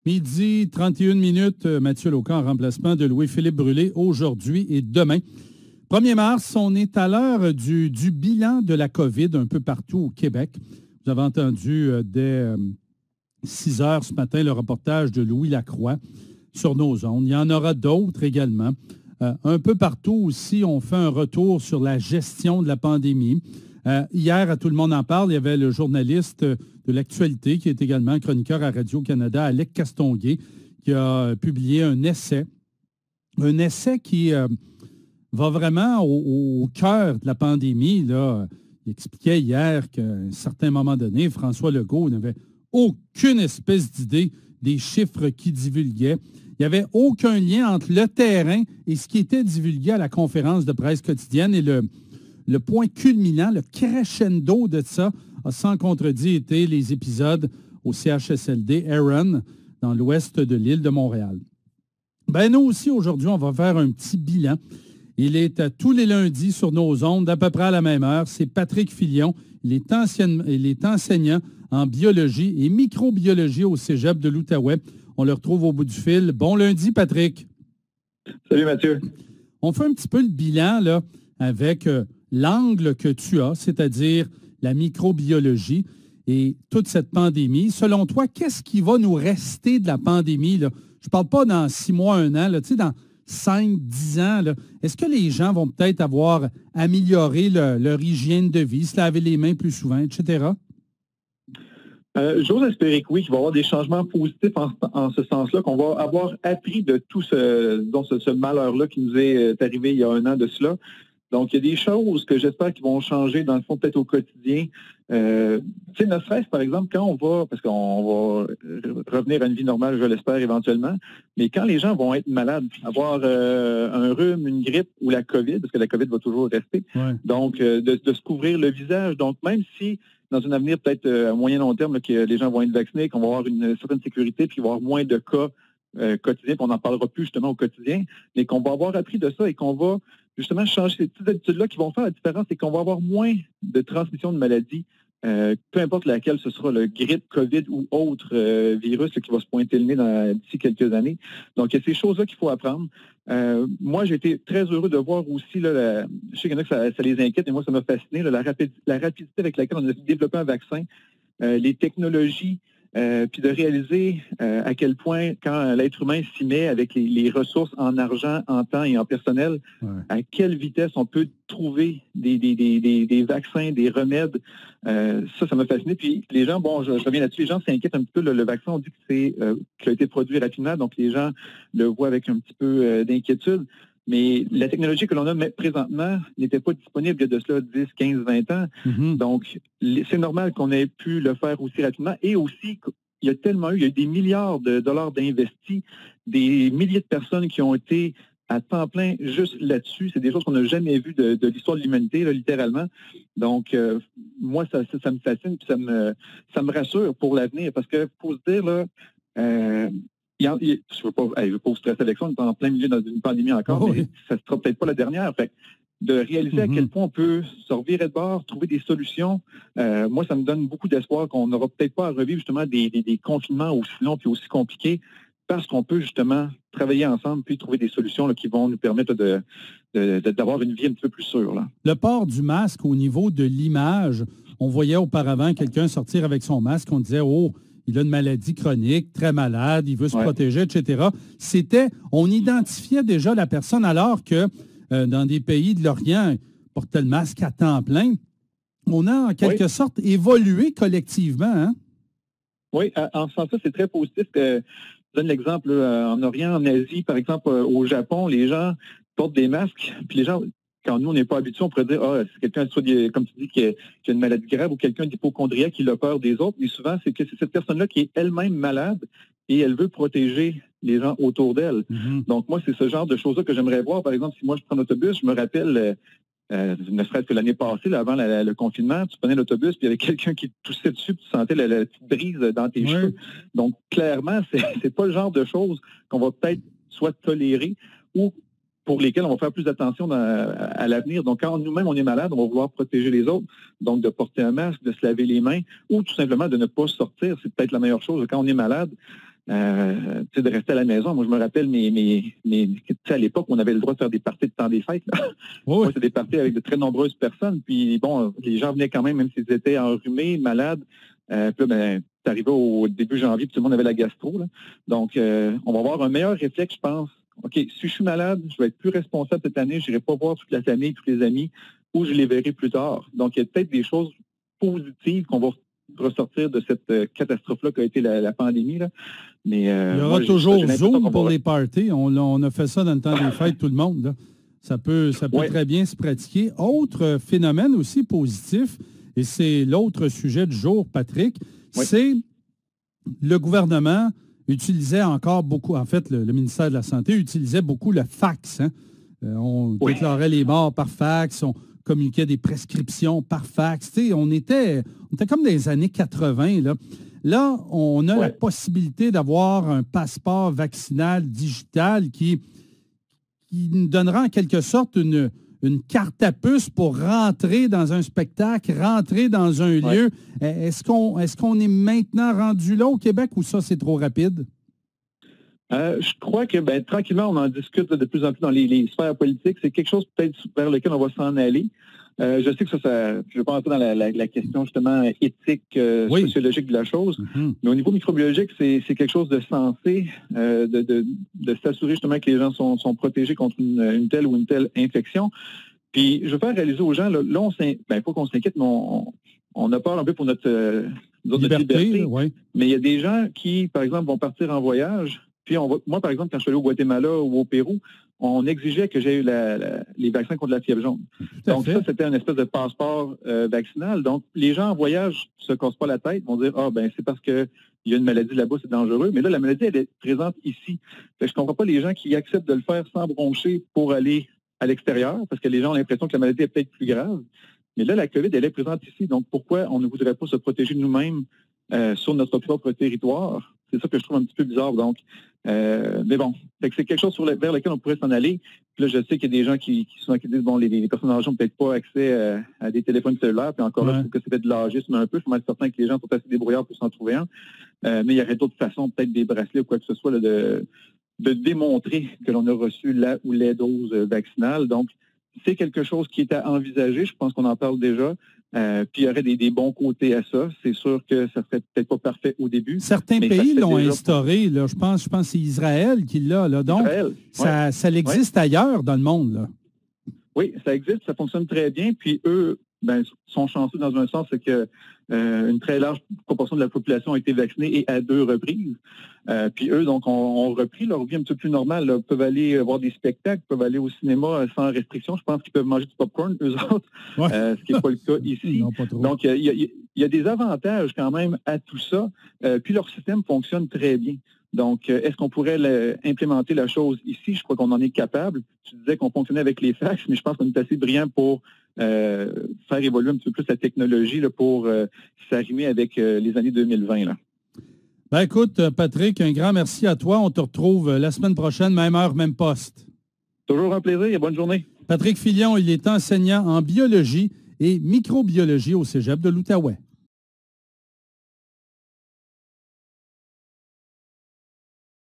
Midi, 31 minutes, Mathieu Laucan en remplacement de Louis-Philippe Brûlé aujourd'hui et demain. 1er mars, on est à l'heure du bilan de la COVID un peu partout au Québec. Vous avez entendu dès 6 heures ce matin le reportage de Louis Lacroix sur nos ondes. Il y en aura d'autres également. Un peu partout aussi, on fait un retour sur la gestion de la pandémie. Hier, à Tout le monde en parle, il y avait le journaliste de l'actualité qui est également chroniqueur à Radio-Canada, Alec Castonguay, qui a publié un essai qui va vraiment au cœur de la pandémie. Là. Il expliquait hier qu'à un certain moment donné, François Legault n'avait aucune espèce d'idée des chiffres qu'il divulguait. Il n'y avait aucun lien entre le terrain et ce qui était divulgué à la conférence de presse quotidienne. Et le point culminant, le crescendo de ça, a sans contredit été les épisodes au CHSLD Aaron, dans l'ouest de l'île de Montréal. Ben nous aussi, aujourd'hui, on va faire un petit bilan. Il est à tous les lundis sur nos ondes, à peu près à la même heure. C'est Patrick Filion. Il est enseignant en biologie et microbiologie au Cégep de l'Outaouais. On le retrouve au bout du fil. Bon lundi, Patrick. Salut, Mathieu. On fait un petit peu le bilan là, avec l'angle que tu as, c'est-à-dire la microbiologie et toute cette pandémie. Selon toi, qu'est-ce qui va nous rester de la pandémie? Là? Je ne parle pas dans 6 mois, 1 an, là, dans 5, 10 ans. Là. Est-ce que les gens vont peut-être avoir amélioré leur hygiène de vie, se laver les mains plus souvent, etc.? J'ose espérer que oui, qu'il va y avoir des changements positifs en ce sens-là, qu'on va avoir appris de tout ce malheur-là qui nous est arrivé il y a 1 an de cela. Donc, il y a des choses que j'espère qui vont changer, dans le fond, peut-être au quotidien. Tu sais, ne serait-ce, par exemple, quand on va, parce qu'on va revenir à une vie normale, je l'espère, éventuellement, mais quand les gens vont être malades, avoir un rhume, une grippe ou la COVID, parce que la COVID va toujours rester, donc de se couvrir le visage. Donc, même si dans un avenir peut-être à moyen long terme, là, que les gens vont être vaccinés, qu'on va avoir une certaine sécurité, puis qu'il va y avoir moins de cas quotidiens, puis on n'en parlera plus justement au quotidien, mais qu'on va avoir appris de ça et qu'on va justement changer ces petites habitudes-là qui vont faire la différence, c'est qu'on va avoir moins de transmission de maladies, peu importe laquelle ce sera, le grippe, COVID ou autre virus là, qui va se pointer le nez d'ici quelques années. Donc, il y a ces choses-là qu'il faut apprendre. Moi, j'ai été très heureux de voir aussi, là, je sais qu'il y en a que ça les inquiète, mais moi, ça m'a fasciné, là, la rapidité avec laquelle on a développé un vaccin, les technologies, puis de réaliser à quel point, quand l'être humain s'y met avec les ressources en argent, en temps et en personnel, à quelle vitesse on peut trouver des vaccins, des remèdes. Ça m'a fasciné. Puis les gens, bon, je reviens là-dessus, les gens s'inquiètent un petit peu. Le vaccin, on dit que qu'il a été produit rapidement, donc les gens le voient avec un petit peu d'inquiétude. Mais la technologie que l'on a présentement n'était pas disponible il y a de cela 10, 15, 20 ans. Mm-hmm. Donc, c'est normal qu'on ait pu le faire aussi rapidement. Et aussi, il y a eu des milliards de dollars d'investis, des milliers de personnes qui ont été à temps plein juste là-dessus. C'est des choses qu'on n'a jamais vues de l'histoire de l'humanité, là, littéralement. Donc, moi, ça me fascine, puis ça me rassure pour l'avenir. Parce que, faut se dire, là, je ne veux pas vous stresser avec ça, on est en plein milieu dans une pandémie encore, mais ça ne sera peut-être pas la dernière. Fait de réaliser à quel point on peut se revirer de bord, trouver des solutions, moi, ça me donne beaucoup d'espoir qu'on n'aura peut-être pas à revivre justement des confinements aussi longs et aussi compliqués, parce qu'on peut justement travailler ensemble puis trouver des solutions là, qui vont nous permettre d'avoir une vie un petit peu plus sûre. Là. Le port du masque au niveau de l'image, on voyait auparavant quelqu'un sortir avec son masque, on disait « Oh, il a une maladie chronique, très malade, il veut se protéger, etc. » On identifiait déjà la personne alors que dans des pays de l'Orient, il portait le masque à temps plein. On a en quelque sorte évolué collectivement. Hein? Oui, en ce sens-là, c'est très positif. Je donne l'exemple en Orient, en Asie, par exemple, au Japon, les gens portent des masques, puis les gens... Quand nous, on n'est pas habitués, on pourrait dire, c'est quelqu'un, comme tu dis, qui a une maladie grave ou quelqu'un d'hypochondriaque qui a peur des autres. Mais souvent, c'est que c'est cette personne-là qui est elle-même malade et elle veut protéger les gens autour d'elle. Mm-hmm. Donc, moi, c'est ce genre de choses-là que j'aimerais voir. Par exemple, si moi, je prends l'autobus, je me rappelle, ne serait-ce que l'année passée, là, avant le confinement, tu prenais l'autobus, puis il y avait quelqu'un qui toussait dessus, puis tu sentais la petite brise dans tes cheveux. Donc, clairement, c'est pas le genre de choses qu'on va peut-être soit tolérer ou pour lesquels on va faire plus d'attention à l'avenir. Donc, quand nous-mêmes, on est malade, on va vouloir protéger les autres. Donc, de porter un masque, de se laver les mains ou tout simplement de ne pas sortir, c'est peut-être la meilleure chose. Quand on est malade, de rester à la maison. Moi, je me rappelle à l'époque, on avait le droit de faire des parties de temps des fêtes. Oui. Moi, c'est des parties avec de très nombreuses personnes. Puis bon, les gens venaient quand même s'ils étaient enrhumés, malades. Puis là, c'est arrivé au début janvier, puis tout le monde avait la gastro. Là. Donc, on va avoir un meilleur réflexe, je pense. OK, si je suis malade, je vais être plus responsable cette année, je n'irai pas voir toute la famille, tous les amis, ou je les verrai plus tard. Donc, il y a peut-être des choses positives qu'on va ressortir de cette catastrophe-là qu'a été la pandémie. Là. Mais, il y aura toujours Zoom pour les parties. On a fait ça dans le temps des fêtes, tout le monde. Là. Ça peut très bien se pratiquer. Autre phénomène aussi positif, et c'est l'autre sujet du jour, Patrick, c'est le gouvernement utilisait encore beaucoup, en fait, le ministère de la Santé utilisait beaucoup le fax. Hein? On déclarait les morts par fax, on communiquait des prescriptions par fax. Tu sais, on était comme dans les années 80. Là on a la possibilité d'avoir un passeport vaccinal digital qui nous donnera en quelque sorte une carte à puce pour rentrer dans un spectacle, rentrer dans un lieu. Est-ce qu'on est maintenant rendu là au Québec ou ça, c'est trop rapide? Je crois que tranquillement, on en discute de plus en plus dans les sphères politiques. C'est quelque chose peut-être vers lequel on va s'en aller. Je sais que ça je ne vais pas entrer dans la question justement éthique, sociologique de la chose, mais au niveau microbiologique, c'est quelque chose de sensé, de s'assurer justement que les gens sont protégés contre une telle ou une telle infection. Puis je veux faire réaliser aux gens, là on pas qu'on s'inquiète, mais on a peur un peu pour notre liberté. Mais il y a des gens qui, par exemple, vont partir en voyage. Puis moi, par exemple, quand je suis allé au Guatemala ou au Pérou, on exigeait que j'aie eu les vaccins contre la fièvre jaune. Donc ça, c'était une espèce de passeport vaccinal. Donc les gens en voyage ne se cassent pas la tête, vont dire c'est parce qu'il y a une maladie là-bas, c'est dangereux. Mais là, la maladie, elle est présente ici. Fait que je ne comprends pas les gens qui acceptent de le faire sans broncher pour aller à l'extérieur, parce que les gens ont l'impression que la maladie est peut-être plus grave. Mais là, la COVID, elle est présente ici. Donc pourquoi on ne voudrait pas se protéger nous-mêmes sur notre propre territoire? C'est ça que je trouve un petit peu bizarre. Donc, mais bon, c'est quelque chose vers lequel on pourrait s'en aller. Puis là, je sais qu'il y a des gens qui disent, les personnes âgées n'ont peut-être pas accès à des téléphones cellulaires. Puis encore là, je trouve que c'est peut-être de l'âgisme un peu. Je suis mal certain que les gens sont assez débrouillards pour s'en trouver un. Mais il y aurait d'autres façons, peut-être des bracelets ou quoi que ce soit, là, de démontrer que l'on a reçu la ou les doses vaccinales. Donc, c'est quelque chose qui est à envisager. Je pense qu'on en parle déjà. Puis il y aurait des bons côtés à ça. C'est sûr que ça serait peut-être pas parfait au début. Certains pays l'ont instauré. Là. Je pense que c'est Israël qui l'a. Là. Donc, ça existe ailleurs dans le monde. Là. Oui, ça existe. Ça fonctionne très bien. Puis eux sont chanceux dans un sens, c'est que une très large proportion de la population a été vaccinée et à 2 reprises. Puis eux, donc, ont repris leur vie un petit peu plus normale. Là. Ils peuvent aller voir des spectacles, peuvent aller au cinéma sans restriction. Je pense qu'ils peuvent manger du popcorn, eux autres, ce qui n'est pas le cas ici. Non, pas trop. Donc, il y a des avantages quand même à tout ça. Puis leur système fonctionne très bien. Donc, est-ce qu'on pourrait implémenter la chose ici? Je crois qu'on en est capable. Tu disais qu'on fonctionnait avec les fax, mais je pense qu'on est assez brillant pour faire évoluer un petit peu plus la technologie là, pour s'arrimer avec les années 2020. Là. Écoute, Patrick, un grand merci à toi. On te retrouve la semaine prochaine, même heure, même poste. Toujours un plaisir et bonne journée. Patrick Filion, il est enseignant en biologie et microbiologie au Cégep de l'Outaouais.